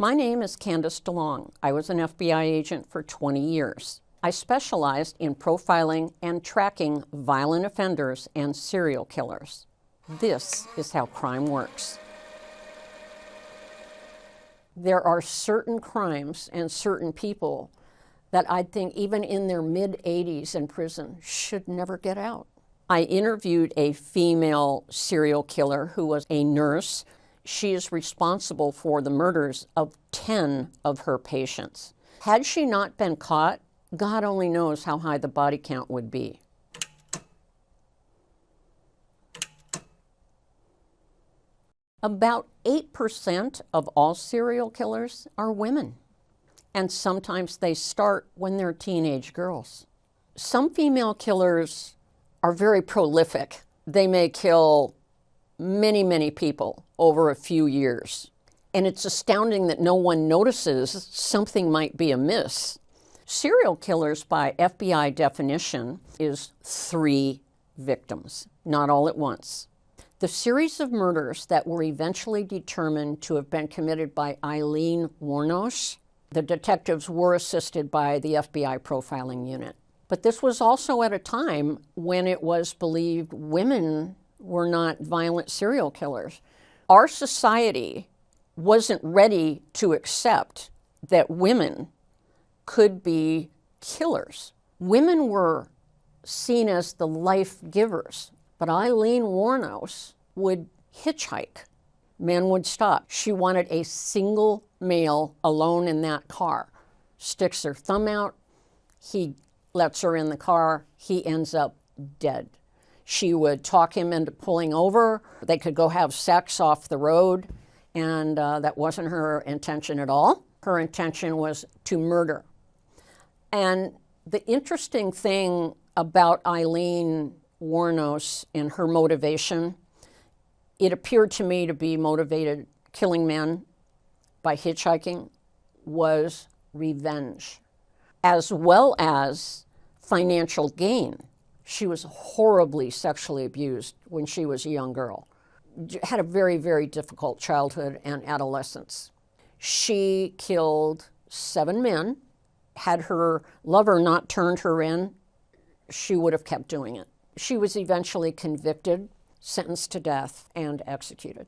My name is Candice DeLong. I was an FBI agent for 20 years. I specialized in profiling and tracking violent offenders and serial killers. This is how crime works. There are certain crimes and certain people that I think even in their mid-80s in prison should never get out. I interviewed a female serial killer who was a nurse. She is responsible for the murders of 10 of her patients. Had she not been caught, God only knows how high the body count would be. About 8% of all serial killers are women, and sometimes they start when they're teenage girls. Some female killers are very prolific. They may kill many, many people over a few years, and it's astounding that no one notices something might be amiss. Serial killers, by FBI definition, is 3 victims, not all at once. The series of murders that were eventually determined to have been committed by Aileen Wuornos, the detectives were assisted by the FBI profiling unit. But this was also at a time when it was believed women were not violent serial killers. Our society wasn't ready to accept that women could be killers. Women were seen as the life givers. But Aileen Wuornos would hitchhike. Men would stop. She wanted a single male alone in that car. Sticks her thumb out. He lets her in the car. He ends up dead. She would talk him into pulling over. They could go have sex off the road, and that wasn't her intention at all. Her intention was to murder. And the interesting thing about Aileen Wuornos and her motivation, it appeared to me to be motivated, killing men by hitchhiking, was revenge, as well as financial gain. She was horribly sexually abused when she was a young girl. Had a very, very difficult childhood and adolescence. She killed 7 men. Had her lover not turned her in, she would have kept doing it. She was eventually convicted, sentenced to death, and executed.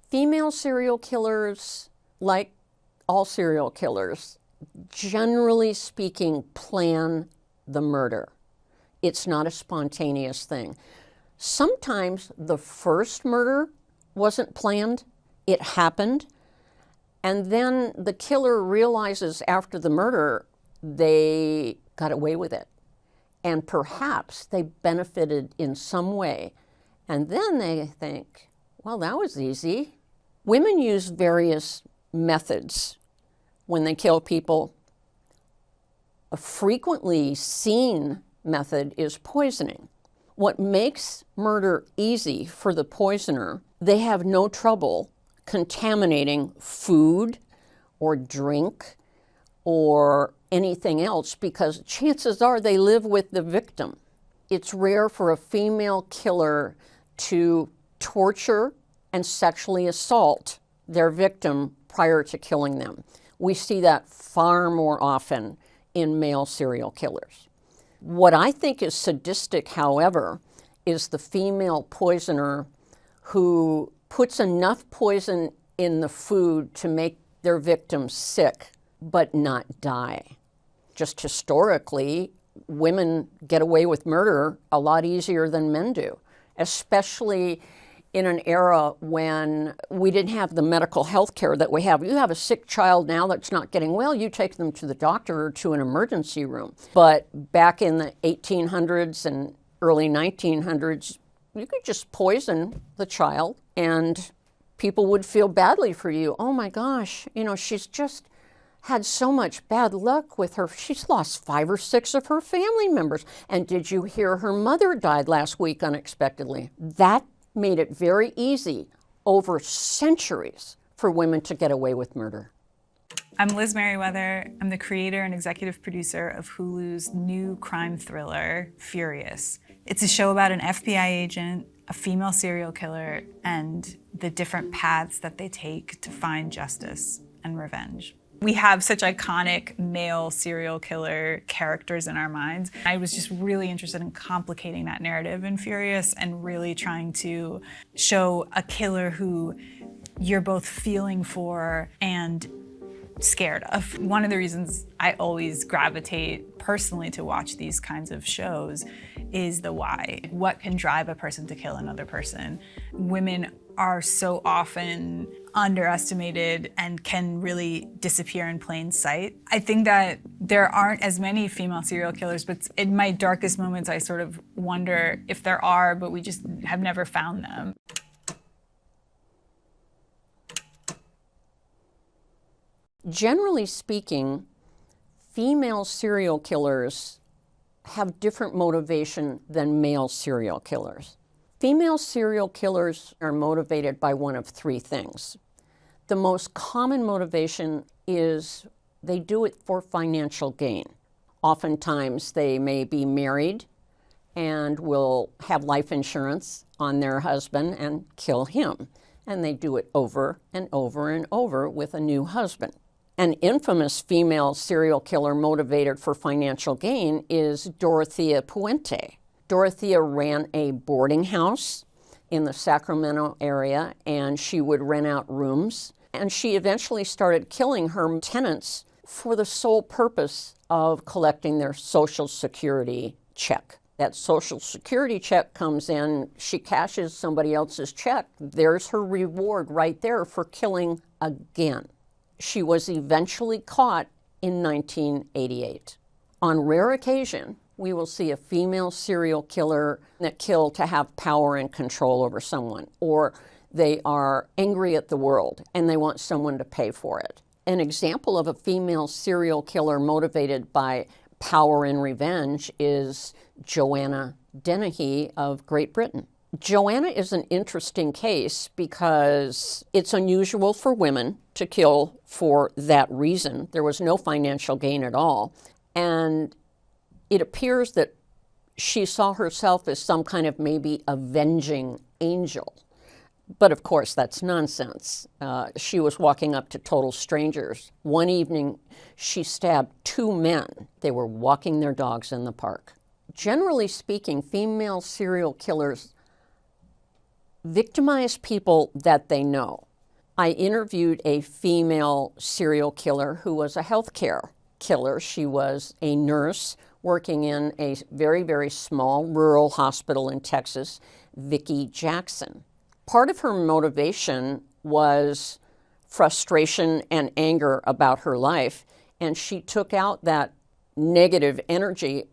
Female serial killers, like all serial killers, generally speaking, plan the murder. It's not a spontaneous thing. Sometimes the first murder wasn't planned, it happened, and then the killer realizes after the murder they got away with it. And perhaps they benefited in some way. And then they think, well, that was easy. Women use various methods when they kill people. A frequently seen method is poisoning. What makes murder easy for the poisoner, they have no trouble contaminating food or drink or anything else, because chances are they live with the victim. It's rare for a female killer to torture and sexually assault their victim prior to killing them. We see that far more often in male serial killers. What I think is sadistic, however, is the female poisoner who puts enough poison in the food to make their victim sick but not die. Just historically, women get away with murder a lot easier than men do, especially in an era when we didn't have the medical health care that we have. You have a sick child now that's not getting well, you take them to the doctor or to an emergency room. But back in the 1800s and early 1900s, you could just poison the child and people would feel badly for you. Oh my gosh, you know, she's just had so much bad luck with her. She's lost 5 or 6 of her family members. And did you hear her mother died last week unexpectedly? That made it very easy over centuries for women to get away with murder. I'm Liz Merriweather. I'm the creator and executive producer of Hulu's new crime thriller, Furious. It's a show about an FBI agent, a female serial killer, and the different paths that they take to find justice. and revenge. We have such iconic male serial killer characters in our minds. I was just really interested in complicating that narrative in Furious and really trying to show a killer who you're both feeling for and scared of. One of the reasons I always gravitate personally to watch these kinds of shows is the why. What can drive a person to kill another person? Women are so often underestimated and can really disappear in plain sight. I think that there aren't as many female serial killers, but in my darkest moments, I sort of wonder if there are, but we just have never found them. Generally speaking, female serial killers have different motivation than male serial killers. Female serial killers are motivated by one of three things. The most common motivation is they do it for financial gain. Oftentimes they may be married and will have life insurance on their husband and kill him. And they do it over and over and over with a new husband. An infamous female serial killer motivated for financial gain is Dorothea Puente. Dorothea ran a boarding house in the Sacramento area, and she would rent out rooms. And she eventually started killing her tenants for the sole purpose of collecting their Social Security check. That Social Security check comes in, she cashes somebody else's check. There's her reward right there for killing again. She was eventually caught in 1988. On rare occasion, we will see a female serial killer that kill to have power and control over someone, or they are angry at the world and they want someone to pay for it. An example of a female serial killer motivated by power and revenge is Joanna Dennehy of Great Britain. Joanna is an interesting case because it's unusual for women to kill for that reason. There was no financial gain at all. And it appears that she saw herself as some kind of maybe avenging angel. But of course, that's nonsense. She was walking up to total strangers. One evening, she stabbed two men. They were walking their dogs in the park. Generally speaking, female serial killers victimize people that they know. I interviewed a female serial killer who was a healthcare killer. She was a nurse working in a very, very small rural hospital in Texas, Vickie Jackson. Part of her motivation was frustration and anger about her life, and she took out that negative energy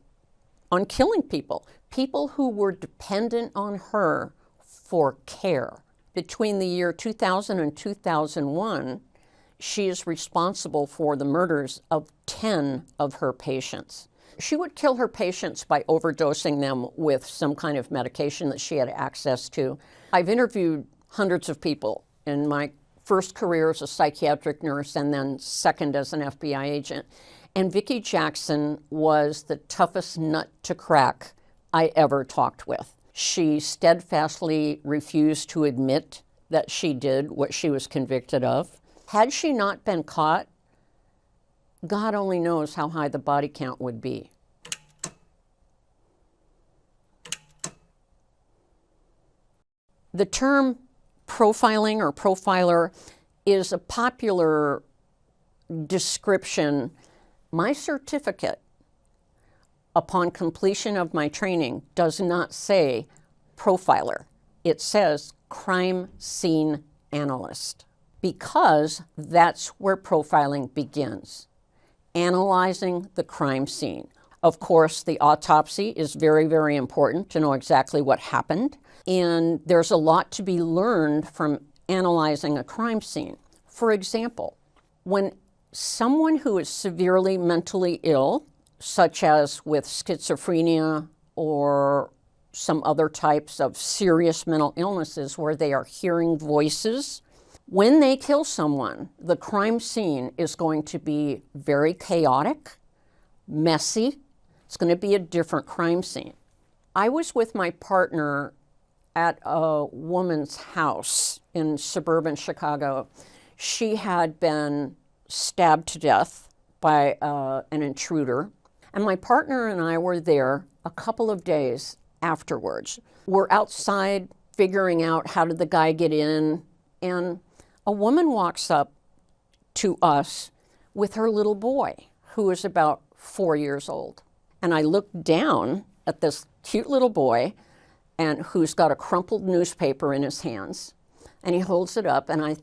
on killing people, people who were dependent on her for care. Between the year 2000 and 2001, she is responsible for the murders of 10 of her patients. She would kill her patients by overdosing them with some kind of medication that she had access to. I've interviewed hundreds of people in my first career as a psychiatric nurse and then second as an FBI agent. And Vickie Jackson was the toughest nut to crack I ever talked with. She steadfastly refused to admit that she did what she was convicted of. Had she not been caught, God only knows how high the body count would be. The term profiling or profiler is a popular description. My certificate, upon completion of my training, does not say profiler. It says crime scene analyst, because that's where profiling begins, analyzing the crime scene. Of course, the autopsy is very, very important to know exactly what happened, and there's a lot to be learned from analyzing a crime scene. For example, when someone who is severely mentally ill, such as with schizophrenia or some other types of serious mental illnesses where they are hearing voices, when they kill someone, the crime scene is going to be very chaotic, messy. It's going to be a different crime scene. I was with my partner at a woman's house in suburban Chicago. She had been stabbed to death by an intruder. And my partner and I were there a couple of days afterwards. We're outside figuring out how did the guy get in, and a woman walks up to us with her little boy, who is about 4 years old. And I looked down at this cute little boy, and who's got a crumpled newspaper in his hands, and he holds it up, and I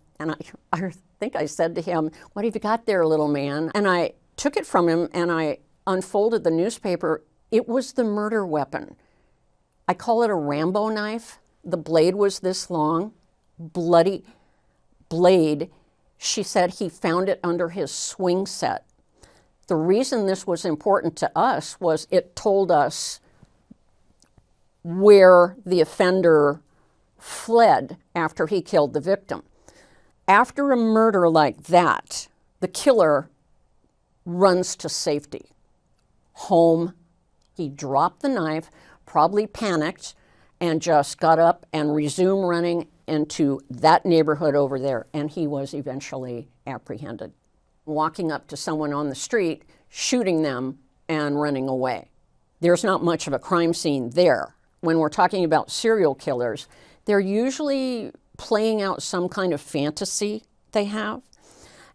think I said to him, "What have you got there, little man?" And I took it from him, and I unfolded the newspaper. It was the murder weapon. I call it a Rambo knife. The blade was this long, bloody blade. She said he found it under his swing set. The reason this was important to us was it told us where the offender fled after he killed the victim. After a murder like that, the killer runs to safety. Home. He dropped the knife, probably panicked, and just got up and resumed running into that neighborhood over there, and he was eventually apprehended. Walking up to someone on the street, shooting them, and running away. There's not much of a crime scene there. When we're talking about serial killers, they're usually playing out some kind of fantasy they have.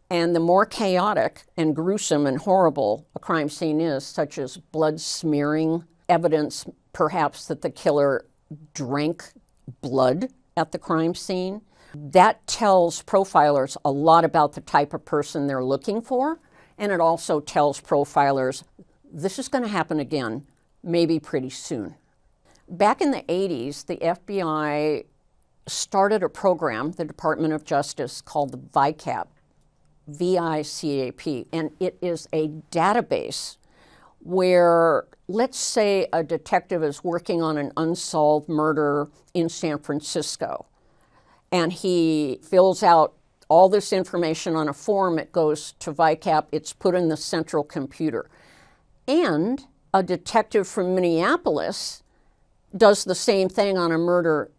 And the more chaotic and gruesome and horrible a crime scene is, such as blood smearing, evidence perhaps that the killer drank blood at the crime scene, that tells profilers a lot about the type of person they're looking for. And it also tells profilers, this is going to happen again, maybe pretty soon. Back in the 80s, the FBI started a program, the Department of Justice, called the VICAP, VICAP, and it is a database where, let's say a detective is working on an unsolved murder in San Francisco, and he fills out all this information on a form. It goes to VICAP, it's put in the central computer. And a detective from Minneapolis does the same thing on a murder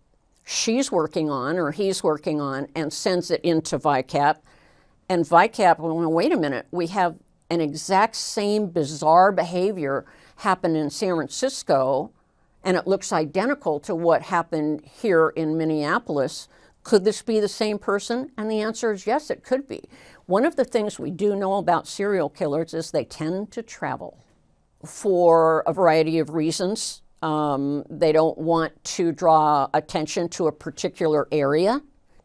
she's working on or he's working on and sends it into VICAP. And VICAP, well, wait a minute, we have an exact same bizarre behavior happen in San Francisco, and it looks identical to what happened here in Minneapolis. Could this be the same person? And the answer is yes, it could be. One of the things we do know about serial killers is they tend to travel for a variety of reasons. They don't want to draw attention to a particular area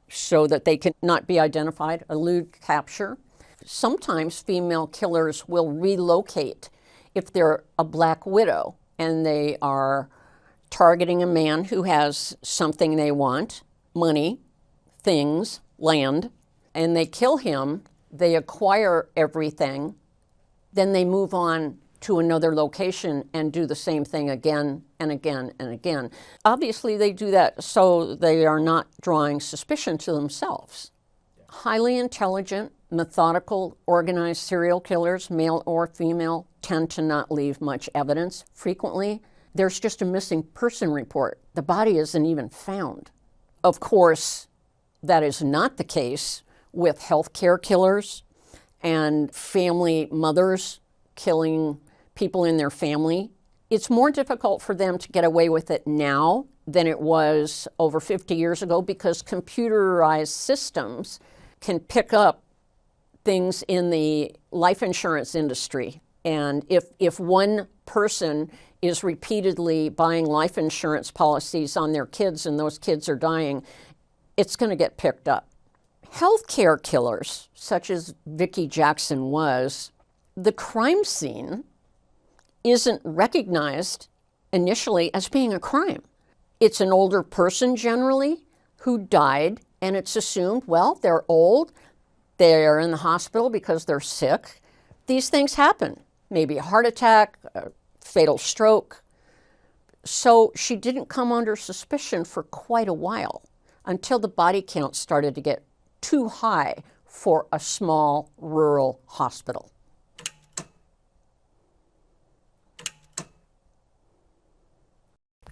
so that they can not be identified, elude capture. Sometimes female killers will relocate if they're a black widow and they are targeting a man who has something they want, money, things, land, and they kill him, they acquire everything, then they move on to another location and do the same thing again and again and again. Obviously, they do that so they are not drawing suspicion to themselves. Highly intelligent, methodical, organized serial killers, male or female, tend to not leave much evidence. Frequently, there's just a missing person report. The body isn't even found. Of course, that is not the case with healthcare killers and family mothers killing people in their family. It's more difficult for them to get away with it now than it was over 50 years ago because computerized systems can pick up things in the life insurance industry. And if one person is repeatedly buying life insurance policies on their kids and those kids are dying, it's going to get picked up. Healthcare killers, such as Vickie Jackson was, the crime scene isn't recognized initially as being a crime. It's an older person generally who died, and it's assumed, well, they're old, they're in the hospital because they're sick. These things happen, maybe a heart attack, a fatal stroke. So she didn't come under suspicion for quite a while until the body count started to get too high for a small rural hospital.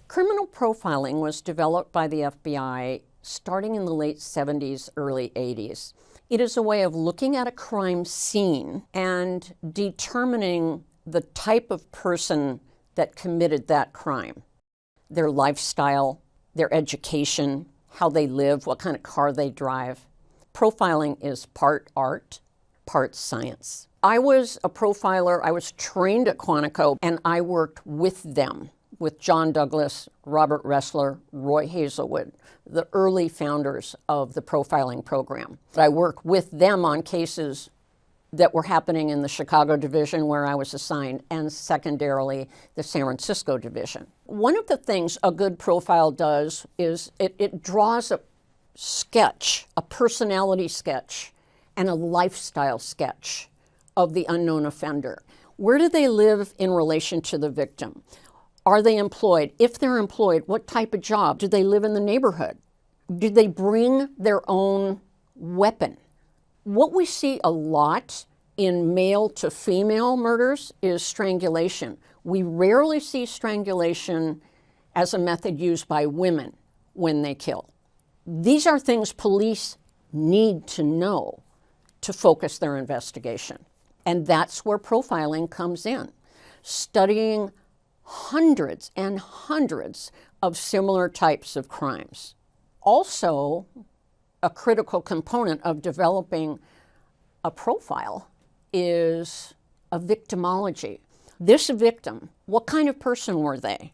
Criminal profiling was developed by the FBI starting in the late 70s, early 80s. It is a way of looking at a crime scene and determining the type of person that committed that crime, their lifestyle, their education, how they live, what kind of car they drive. Profiling is part art, part science. I was a profiler. I was trained at Quantico, and I worked with them, with John Douglas, Robert Ressler, Roy Hazelwood, the early founders of the profiling program. I worked with them on cases that were happening in the Chicago division where I was assigned, and secondarily the San Francisco division. One of the things a good profile does is it draws a sketch, a personality sketch, and a lifestyle sketch of the unknown offender. Where do they live in relation to the victim? Are they employed? If they're employed, what type of job? Do they live in the neighborhood? Do they bring their own weapon? What we see a lot in male to female murders is strangulation. We rarely see strangulation as a method used by women when they kill. These are things police need to know to focus their investigation. And that's where profiling comes in. Studying hundreds and hundreds of similar types of crimes. Also, a critical component of developing a profile is a victimology. This victim, what kind of person were they?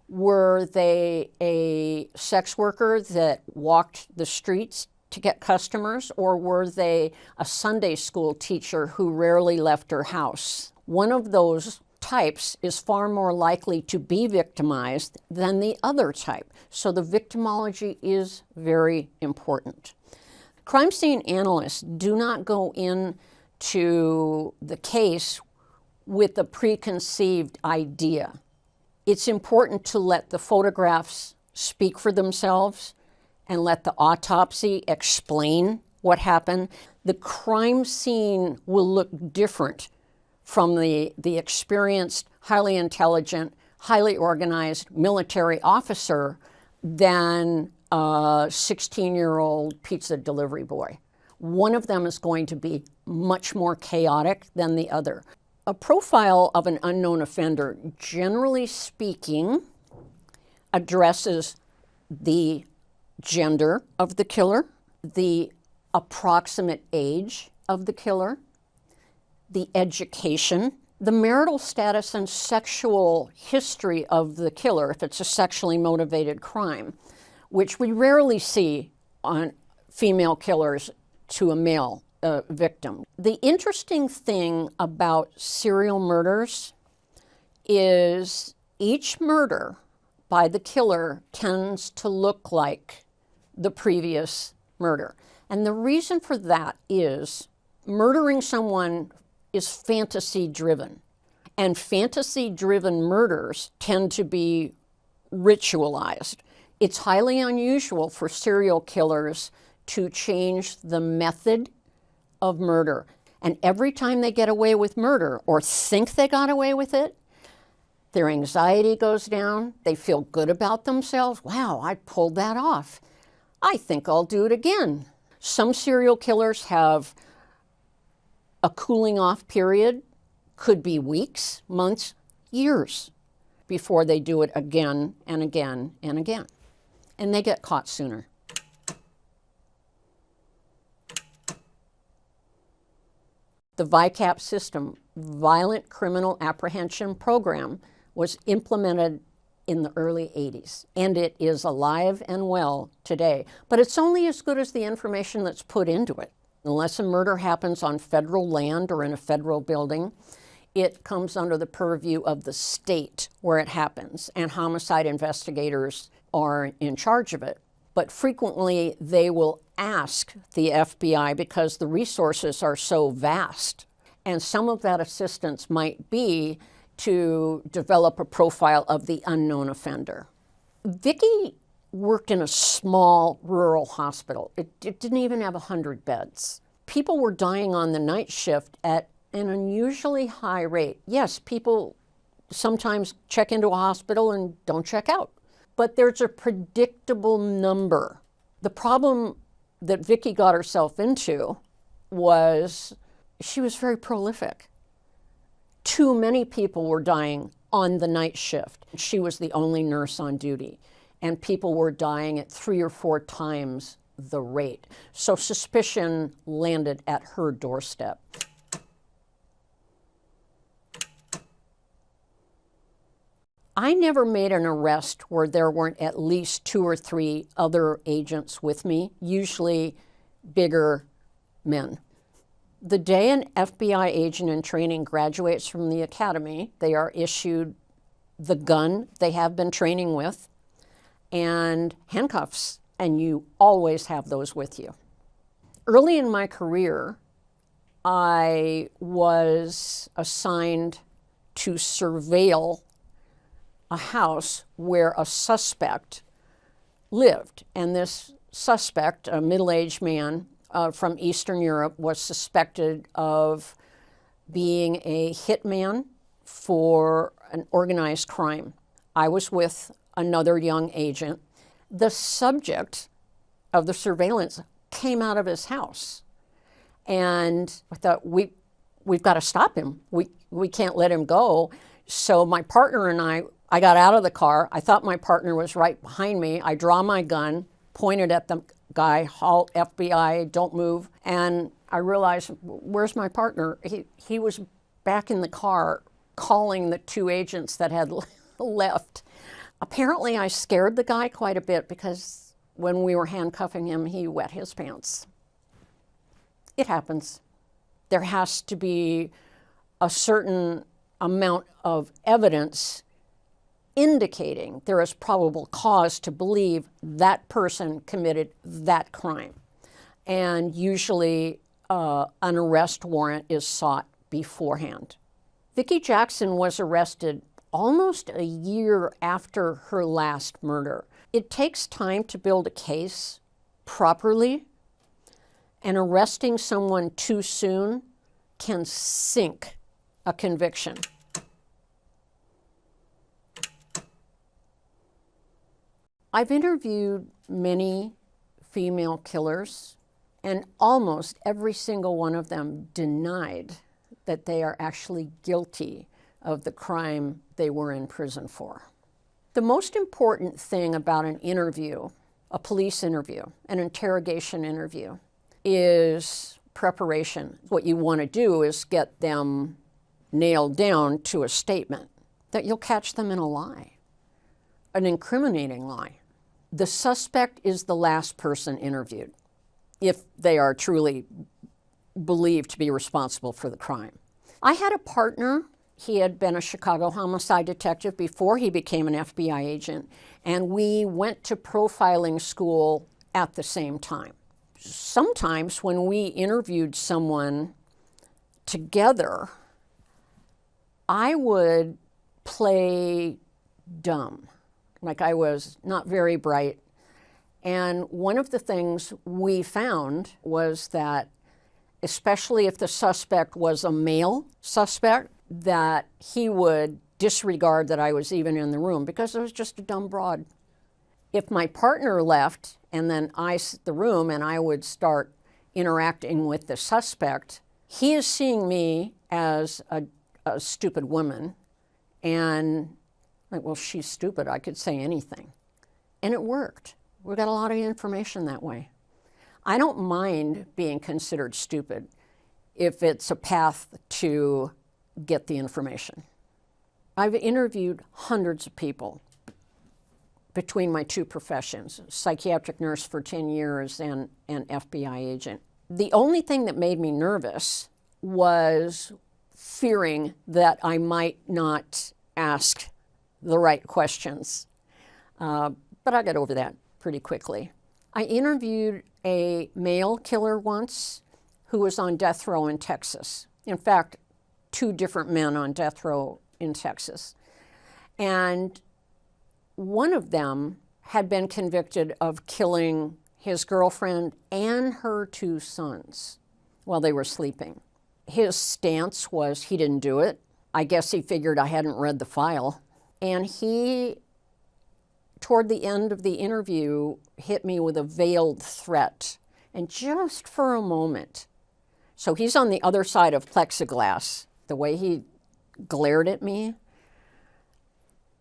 Were they a sex worker that walked the streets to get customers, or were they a Sunday school teacher who rarely left her house? One of those types is far more likely to be victimized than the other type. So the victimology is very important. Crime scene analysts do not go into the case with a preconceived idea. It's important to let the photographs speak for themselves and let the autopsy explain what happened. The crime scene will look different from the experienced, highly intelligent, highly organized military officer than a 16-year-old pizza delivery boy. One of them is going to be much more chaotic than the other. A profile of an unknown offender, generally speaking, addresses the gender of the killer, the approximate age of the killer, the education, the marital status and sexual history of the killer, if it's a sexually motivated crime, which we rarely see on female killers to a male victim. The interesting thing about serial murders is each murder by the killer tends to look like the previous murder. And the reason for that is murdering someone is fantasy-driven. And fantasy-driven murders tend to be ritualized. It's highly unusual for serial killers to change the method of murder. And every time they get away with murder or think they got away with it, their anxiety goes down. They feel good about themselves. Wow, I pulled that off. I think I'll do it again. Some serial killers have a cooling off period, could be weeks, months, years, before they do it again and again and again. And they get caught sooner. The VICAP system, Violent Criminal Apprehension Program, was implemented in the early 80s, and it is alive and well today. But it's only as good as the information that's put into it. Unless a murder happens on federal land or in a federal building, it comes under the purview of the state where it happens, and homicide investigators are in charge of it. But frequently they will ask the FBI because the resources are so vast. And some of that assistance might be to develop a profile of the unknown offender. Vickie worked in a small rural hospital. It didn't even have 100 beds. People were dying on the night shift at an unusually high rate. Yes, people sometimes check into a hospital and don't check out, but there's a predictable number. The problem that Vickie got herself into was she was very prolific. Too many people were dying on the night shift. She was the only nurse on duty, and people were dying at 3 or 4 times the rate. So suspicion landed at her doorstep. I never made an arrest where there weren't at least 2 or 3 other agents with me, usually bigger men. The day an FBI agent in training graduates from the academy, they are issued the gun they have been training with and handcuffs, and you always have those with you. Early in my career, I was assigned to surveil a house where a suspect lived. And this suspect, a middle-aged man from Eastern Europe, was suspected of being a hitman for an organized crime. I was with another young agent. The subject of the surveillance came out of his house. And I thought, we've got to stop him. We can't let him go. So my partner and I got out of the car. I thought my partner was right behind me. I draw my gun, pointed at the guy, halt, FBI, don't move. And I realized, where's my partner? He was back in the car calling the 2 agents that had left. Apparently I scared the guy quite a bit because when we were handcuffing him, he wet his pants. It happens. There has to be a certain amount of evidence indicating there is probable cause to believe that person committed that crime. And usually an arrest warrant is sought beforehand. Vickie Jackson was arrested almost a year after her last murder. It takes time to build a case properly, and arresting someone too soon can sink a conviction. I've interviewed many female killers, and almost every single one of them denied that they are actually guilty of the crime they were in prison for. The most important thing about an interview, a police interview, an interrogation interview, is preparation. What you want to do is get them nailed down to a statement that you'll catch them in a lie, an incriminating lie. The suspect is the last person interviewed, if they are truly believed to be responsible for the crime. I had a partner. He had been a Chicago homicide detective before he became an FBI agent, and we went to profiling school at the same time. Sometimes when we interviewed someone together, I would play dumb, like I was not very bright. And one of the things we found was that, especially if the suspect was a male suspect, that he would disregard that I was even in the room because I was just a dumb broad. If my partner left and then I sit the room and I would start interacting with the suspect, he is seeing me as a stupid woman, and like, well, she's stupid, I could say anything. And it worked. We got a lot of information that way. I don't mind being considered stupid if it's a path to get the information. I've interviewed hundreds of people between my 2 professions, psychiatric nurse for 10 years and an FBI agent. The only thing that made me nervous was fearing that I might not ask the right questions. But I got over that pretty quickly. I interviewed a male killer once who was on death row in Texas. In fact, 2 different men on death row in Texas. And one of them had been convicted of killing his girlfriend and her 2 sons while they were sleeping. His stance was he didn't do it. I guess he figured I hadn't read the file. And he, toward the end of the interview, hit me with a veiled threat. And just for a moment, So he's on the other side of plexiglass. The way he glared at me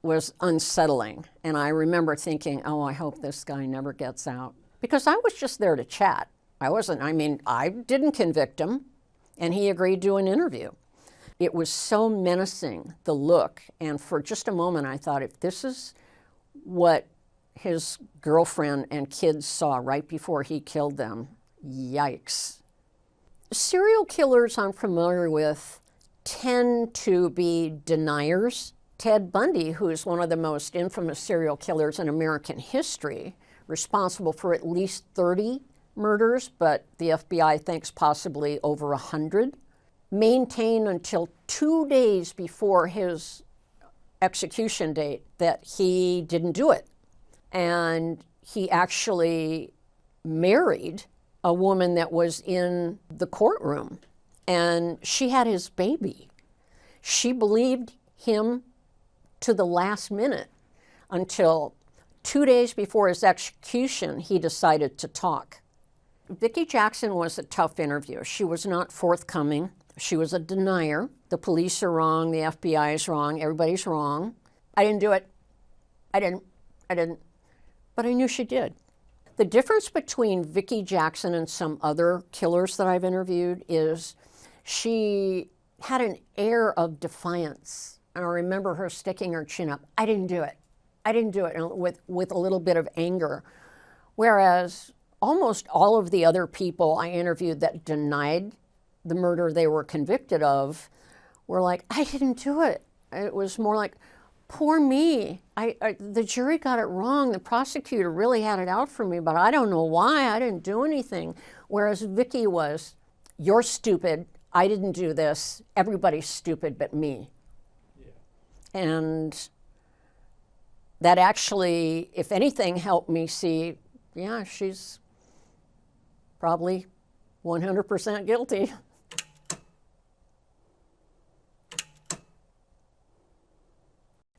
was unsettling. And I remember thinking, oh, I hope this guy never gets out. Because I was just there to chat. I didn't convict him, and he agreed to an interview. It was so menacing, the look, and for just a moment I thought, if this is what his girlfriend and kids saw right before he killed them, yikes. Serial killers I'm familiar with tend to be deniers. Ted Bundy, who is one of the most infamous serial killers in American history, responsible for at least 30 murders, but the FBI thinks possibly over 100, maintained until 2 days before his execution date that he didn't do it. And he actually married a woman that was in the courtroom, and she had his baby. She believed him to the last minute until 2 days before his execution, he decided to talk. Vickie Jackson was a tough interview. She was not forthcoming. She was a denier. The police are wrong, the FBI is wrong, everybody's wrong. I didn't do it. I didn't. But I knew she did. The difference between Vickie Jackson and some other killers that I've interviewed is she had an air of defiance. And I remember her sticking her chin up. I didn't do it. I didn't do it, and with a little bit of anger. Whereas almost all of the other people I interviewed that denied the murder they were convicted of were like, I didn't do it. It was more like, poor me. The jury got it wrong. The prosecutor really had it out for me, but I don't know why. I didn't do anything. Whereas Vickie was, you're stupid. I didn't do this. Everybody's stupid but me. Yeah. And that actually, if anything, helped me see, yeah, she's probably 100% guilty.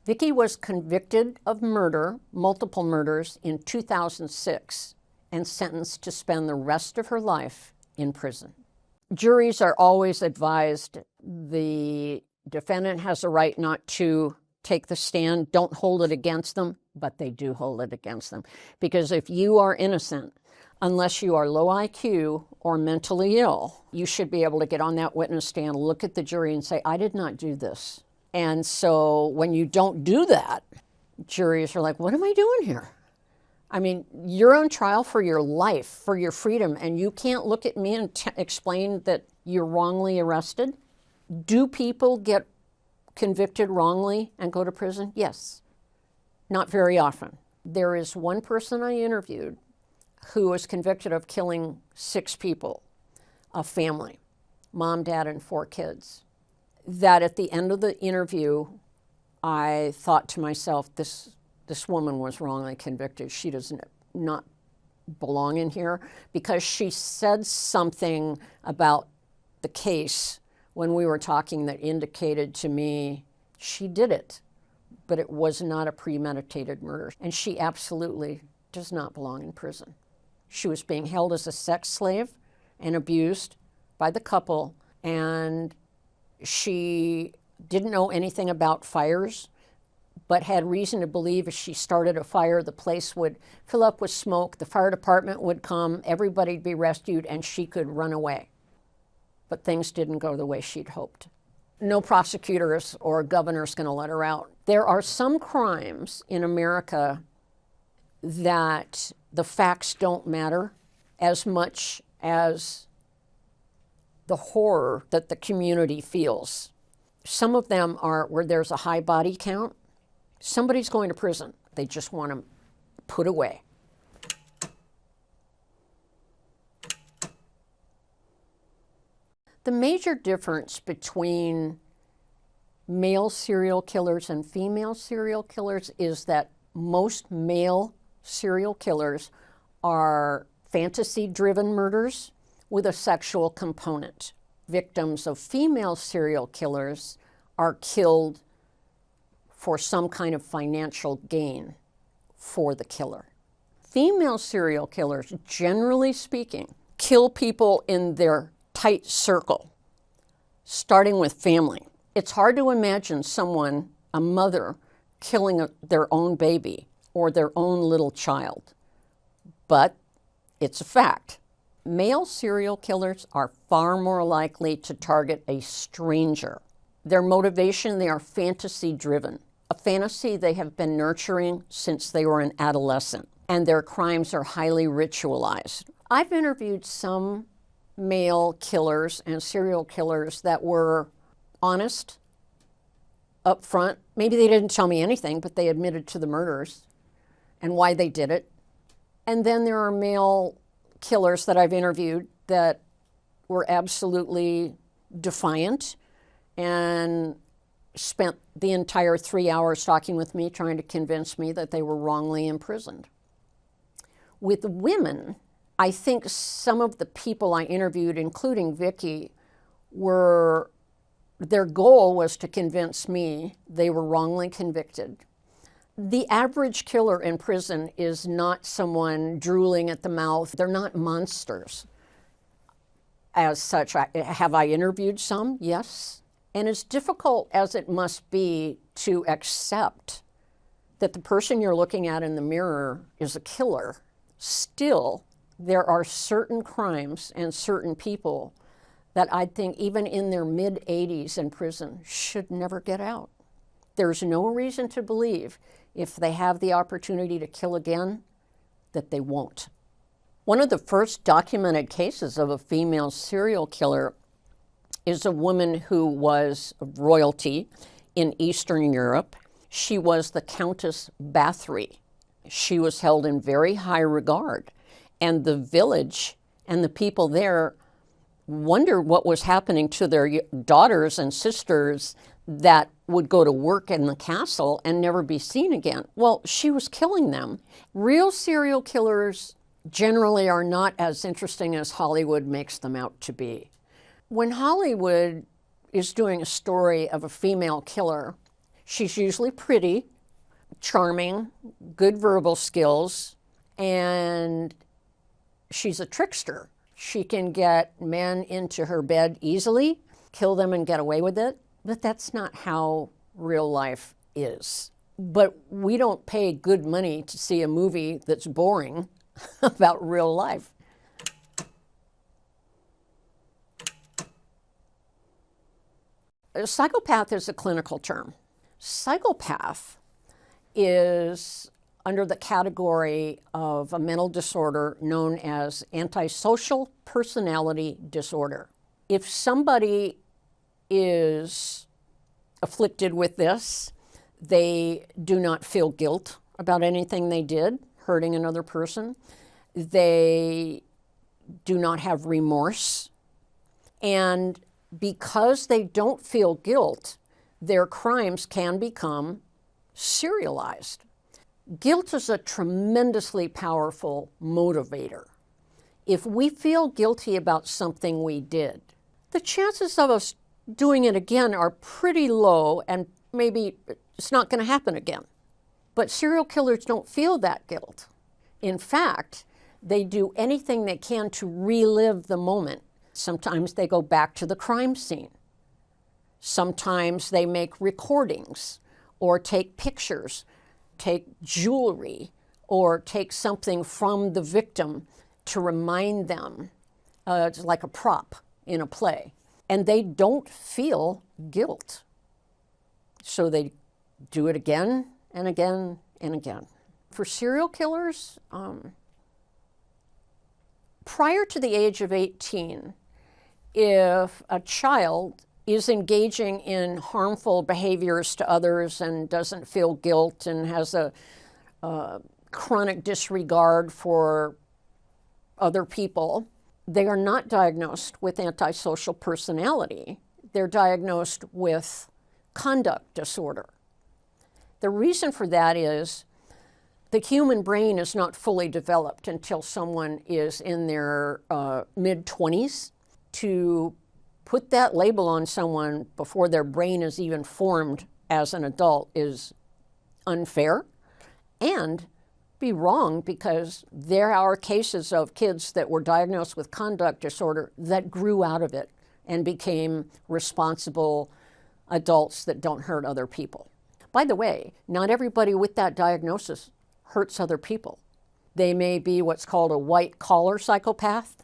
Vickie was convicted of murder, multiple murders, in 2006 and sentenced to spend the rest of her life in prison. Juries are always advised the defendant has a right not to take the stand. Don't hold it against them, but they do hold it against them. Because if you are innocent, unless you are low IQ or mentally ill, you should be able to get on that witness stand, look at the jury and say, I did not do this. And so when you don't do that, juries are like, what am I doing here? I mean, you're on trial for your life, for your freedom, and you can't look at me and explain that you're wrongly arrested? Do people get convicted wrongly and go to prison? Yes. Not very often. There is one person I interviewed who was convicted of killing 6 people, a family, mom, dad, and 4 kids. That at the end of the interview, I thought to myself, this woman was wrongly convicted. She does not belong in here, because she said something about the case when we were talking that indicated to me she did it, but it was not a premeditated murder. And she absolutely does not belong in prison. She was being held as a sex slave and abused by the couple, and she didn't know anything about fires, but had reason to believe if she started a fire, the place would fill up with smoke, the fire department would come, everybody'd be rescued, and she could run away. But things didn't go the way she'd hoped. No prosecutors or governor's going to let her out. There are some crimes in America that the facts don't matter as much as the horror that the community feels. Some of them are where there's a high body count. Somebody's going to prison. They just want them put away. The major difference between male serial killers and female serial killers is that most male serial killers are fantasy-driven murders with a sexual component. Victims of female serial killers are killed for some kind of financial gain for the killer. Female serial killers, generally speaking, kill people in their tight circle, starting with family. It's hard to imagine someone, a mother, killing their own baby or their own little child. But it's a fact. Male serial killers are far more likely to target a stranger. Their motivation, they are fantasy-driven, a fantasy they have been nurturing since they were an adolescent, and their crimes are highly ritualized. I've interviewed some male killers and serial killers that were honest, upfront. Maybe they didn't tell me anything, but they admitted to the murders and why they did it. And then there are male killers that I've interviewed that were absolutely defiant and spent the entire 3 hours talking with me, trying to convince me that they were wrongly imprisoned. With women, I think some of the people I interviewed, including Vickie, their goal was to convince me they were wrongly convicted. The average killer in prison is not someone drooling at the mouth. They're not monsters. As such, have I interviewed some? Yes. And as difficult as it must be to accept that the person you're looking at in the mirror is a killer, still, there are certain crimes and certain people that I think even in their mid-80s in prison should never get out. There's no reason to believe if they have the opportunity to kill again, that they won't. One of the first documented cases of a female serial killer is a woman who was royalty in Eastern Europe. She was the Countess Bathory. She was held in very high regard, and the village and the people there wondered what was happening to their daughters and sisters that would go to work in the castle and never be seen again. Well, she was killing them. Real serial killers generally are not as interesting as Hollywood makes them out to be. When Hollywood is doing a story of a female killer, she's usually pretty, charming, good verbal skills, and she's a trickster. She can get men into her bed easily, kill them and get away with it. But that's not how real life is. But we don't pay good money to see a movie that's boring about real life. A psychopath is a clinical term. Psychopath is under the category of a mental disorder known as antisocial personality disorder. If somebody is afflicted with this, they do not feel guilt about anything they did, hurting another person. They do not have remorse. And because they don't feel guilt, their crimes can become serialized. Guilt is a tremendously powerful motivator. If we feel guilty about something we did, the chances of us doing it again are pretty low, and maybe it's not going to happen again. But serial killers don't feel that guilt. In fact, they do anything they can to relive the moment. Sometimes they go back to the crime scene. Sometimes they make recordings or take pictures, take jewelry, or take something from the victim to remind them. It's like a prop in a play. And they don't feel guilt. So they do it again and again and again. For serial killers, prior to the age of 18, if a child is engaging in harmful behaviors to others and doesn't feel guilt and has a chronic disregard for other people, they are not diagnosed with antisocial personality. They're diagnosed with conduct disorder. The reason for that is the human brain is not fully developed until someone is in their mid-20s. To put that label on someone before their brain is even formed as an adult is unfair, and be wrong, because there are cases of kids that were diagnosed with conduct disorder that grew out of it and became responsible adults that don't hurt other people. By the way, not everybody with that diagnosis hurts other people. They may be what's called a white-collar psychopath.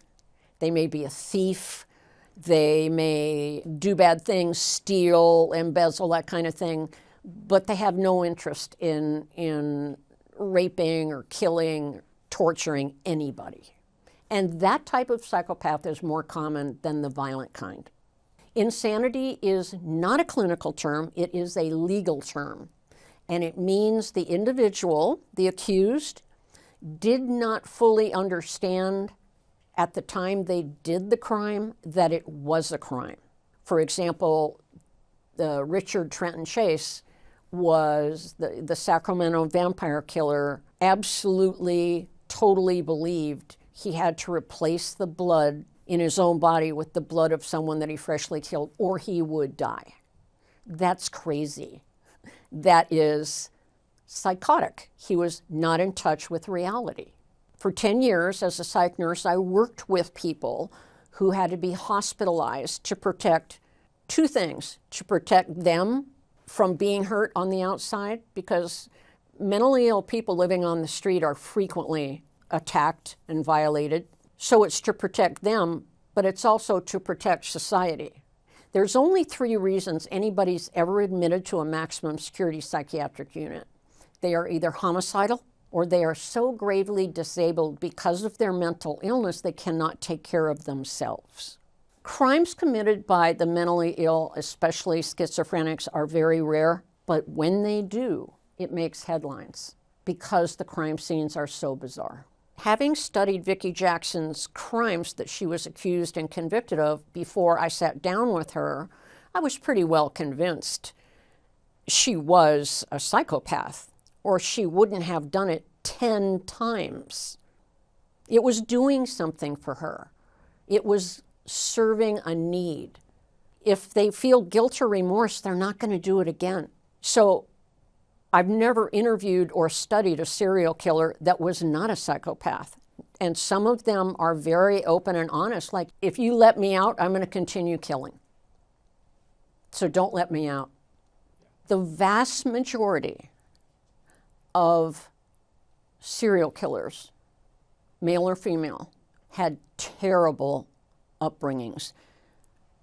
They may be a thief. They may do bad things, steal, embezzle, that kind of thing, but they have no interest in raping or killing, torturing anybody. And that type of psychopath is more common than the violent kind. Insanity is not a clinical term, it is a legal term. And it means the individual, the accused, did not fully understand at the time they did the crime that it was a crime. For example, Richard Trenton Chase was the Sacramento vampire killer, absolutely, totally believed he had to replace the blood in his own body with the blood of someone that he freshly killed, or he would die. That's crazy. That is psychotic. He was not in touch with reality. For 10 years as a psych nurse, I worked with people who had to be hospitalized to protect two things: to protect them from being hurt on the outside, because mentally ill people living on the street are frequently attacked and violated. So it's to protect them, but it's also to protect society. There's only 3 reasons anybody's ever admitted to a maximum security psychiatric unit. They are either homicidal, or they are so gravely disabled because of their mental illness they cannot take care of themselves. Crimes committed by the mentally ill, especially schizophrenics, are very rare, but when they do, it makes headlines because the crime scenes are so bizarre. Having studied Vickie Jackson's crimes that she was accused and convicted of before I sat down with her, I was pretty well convinced she was a psychopath, or she wouldn't have done it 10 times. It was doing something for her. It was serving a need. If they feel guilt or remorse, they're not going to do it again. So I've never interviewed or studied a serial killer that was not a psychopath. And some of them are very open and honest, like, if you let me out, I'm going to continue killing. So don't let me out. The vast majority of serial killers, male or female, had terrible upbringings.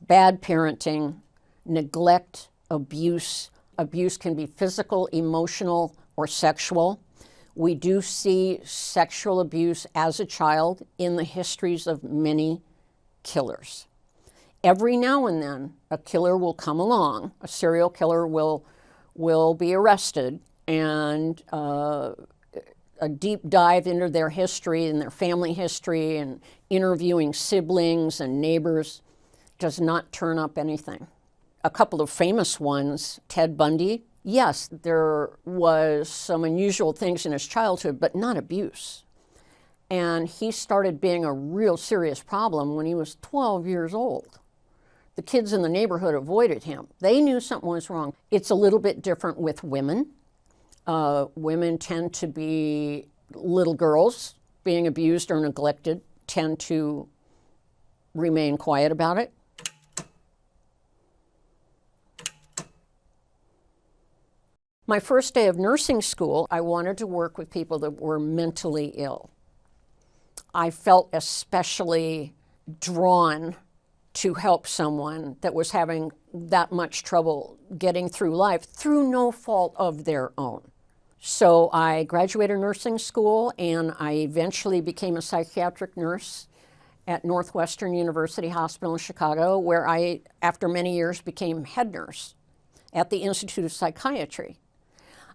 Bad parenting, neglect, abuse. Abuse can be physical, emotional, or sexual. We do see sexual abuse as a child in the histories of many killers. Every now and then, a killer will come along, a serial killer will be arrested, and a deep dive into their history and their family history and interviewing siblings and neighbors does not turn up anything. A couple of famous ones, Ted Bundy, yes, there was some unusual things in his childhood, but not abuse. And he started being a real serious problem when he was 12 years old. The kids in the neighborhood avoided him. They knew something was wrong. It's a little bit different with women. Women tend to be, little girls being abused or neglected tend to remain quiet about it. My first day of nursing school, I wanted to work with people that were mentally ill. I felt especially drawn to help someone that was having that much trouble getting through life through no fault of their own. So I graduated nursing school, and I eventually became a psychiatric nurse at Northwestern University Hospital in Chicago, where I, after many years, became head nurse at the Institute of Psychiatry.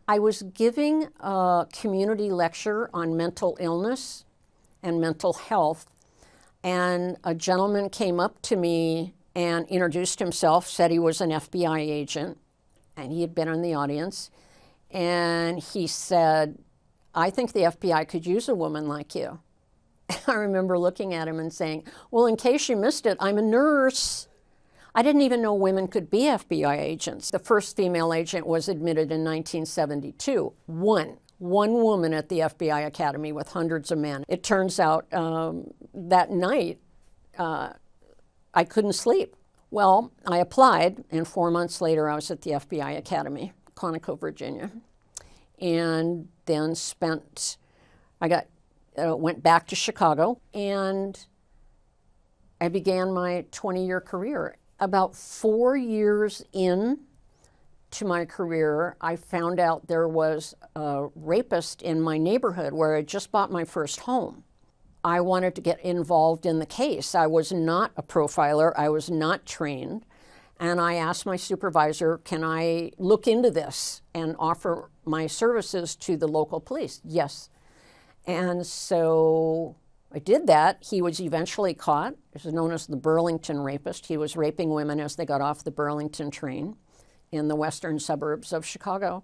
I was giving a community lecture on mental illness and mental health, and a gentleman came up to me and introduced himself, said he was an FBI agent, and he had been in the audience. And he said, "I think the FBI could use a woman like you." I remember looking at him and saying, "Well, in case you missed it, I'm a nurse." I didn't even know women could be FBI agents. The first female agent was admitted in 1972. One one woman at the FBI Academy with hundreds of men. It turns out that night I couldn't sleep. Well, I applied, and 4 months later I was at the FBI Academy, Quantico, Virginia, and then went back to Chicago, and I began my 20-year career. About 4 years in to my career, I found out there was a rapist in my neighborhood where I just bought my first home. I wanted to get involved in the case. I was not a profiler. I was not trained. And I asked my supervisor, can I look into this and offer my services to the local police? Yes. And so I did that. He was eventually caught. This is known as the Burlington rapist. He was raping women as they got off the Burlington train in the western suburbs of Chicago.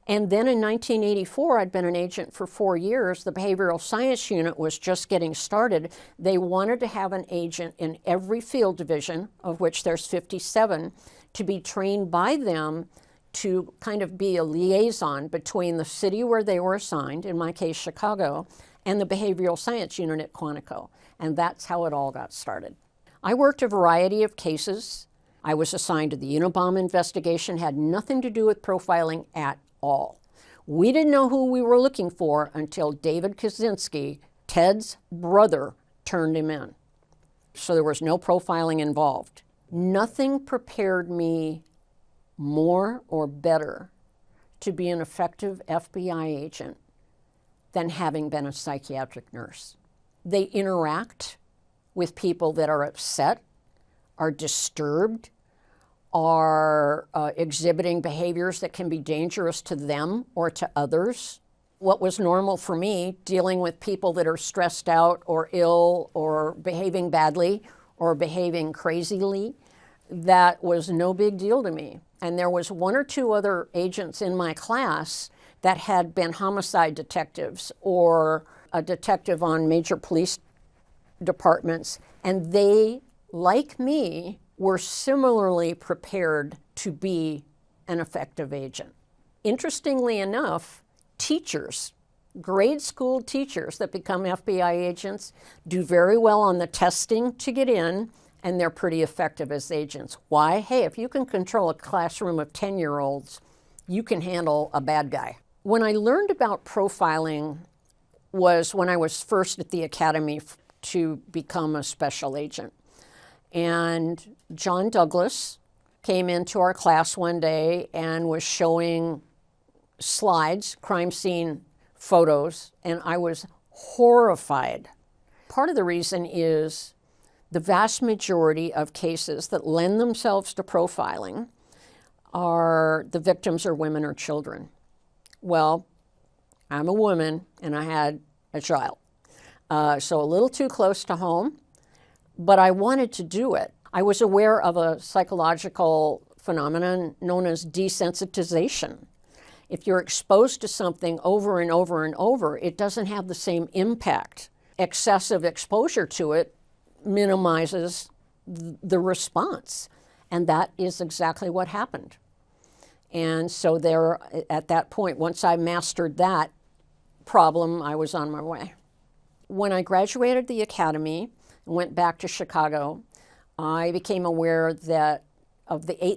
And then in 1984, I'd been an agent for 4 years. The behavioral science unit was just getting started. They wanted to have an agent in every field division, of which there's 57, to be trained by them to kind of be a liaison between the city where they were assigned, in my case, Chicago, and the behavioral science unit at Quantico. And that's how it all got started. I worked a variety of cases. I was assigned to the Unabomber investigation, had nothing to do with profiling at all. We didn't know who we were looking for until David Kaczynski, Ted's brother, turned him in. So there was no profiling involved. Nothing prepared me more or better to be an effective FBI agent than having been a psychiatric nurse. They interact with people that are upset, are disturbed, are exhibiting behaviors that can be dangerous to them or to others. What was normal for me, dealing with people that are stressed out or ill or behaving badly or behaving crazily, that was no big deal to me. And there was 1 or 2 other agents in my class that had been homicide detectives or a detective on major police departments, and they, like me, were similarly prepared to be an effective agent. Interestingly enough, teachers, grade school teachers that become FBI agents do very well on the testing to get in, and they're pretty effective as agents. Why? Hey, if you can control a classroom of 10-year-olds, you can handle a bad guy. When I learned about profiling was when I was first at the academy to become a special agent. And John Douglas came into our class one day and was showing slides, crime scene photos, and I was horrified. Part of the reason is the vast majority of cases that lend themselves to profiling are the victims are women or children. Well, I'm a woman and I had a child, so a little too close to home. But I wanted to do it. I was aware of a psychological phenomenon known as desensitization. If you're exposed to something over and over and over, it doesn't have the same impact. Excessive exposure to it minimizes the response. And that is exactly what happened. And so there, at that point, once I mastered that problem, I was on my way. When I graduated the academy, went back to Chicago, I became aware that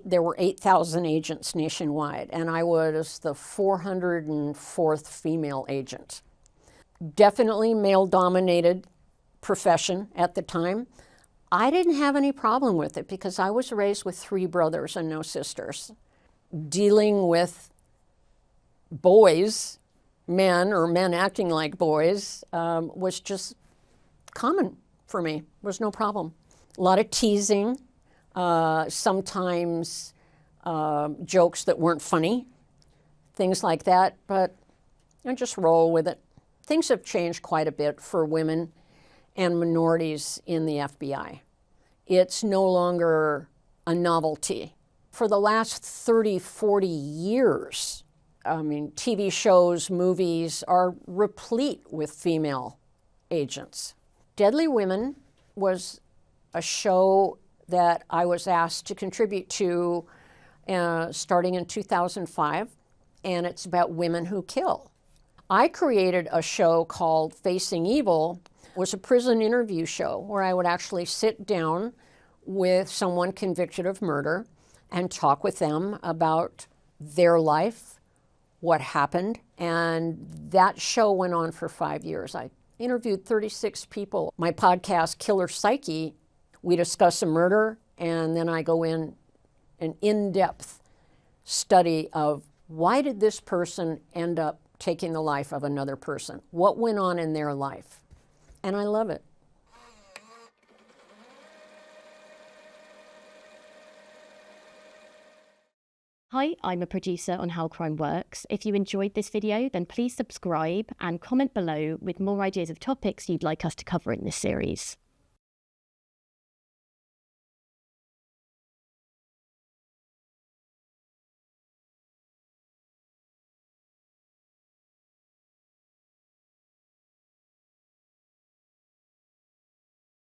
there were 8,000 agents nationwide, and I was the 404th female agent. Definitely male-dominated profession at the time. I didn't have any problem with it because I was raised with 3 brothers and no sisters. Dealing with boys, men, or men acting like boys, was just common for me. Was no problem. A lot of teasing, sometimes jokes that weren't funny, things like that, but I just roll with it. Things have changed quite a bit for women and minorities in the FBI. It's no longer a novelty. For the last 30, 40 years, TV shows, movies are replete with female agents. Deadly Women was a show that I was asked to contribute to starting in 2005, and it's about women who kill. I created a show called Facing Evil. It was a prison interview show where I would actually sit down with someone convicted of murder and talk with them about their life, what happened, and that show went on for 5 years. I interviewed 36 people. My podcast, Killer Psyche, we discuss a murder, and then I go in an in-depth study of why did this person end up taking the life of another person? What went on in their life? And I love it. Hi, I'm a producer on How Crime Works. If you enjoyed this video, then please subscribe and comment below with more ideas of topics you'd like us to cover in this series.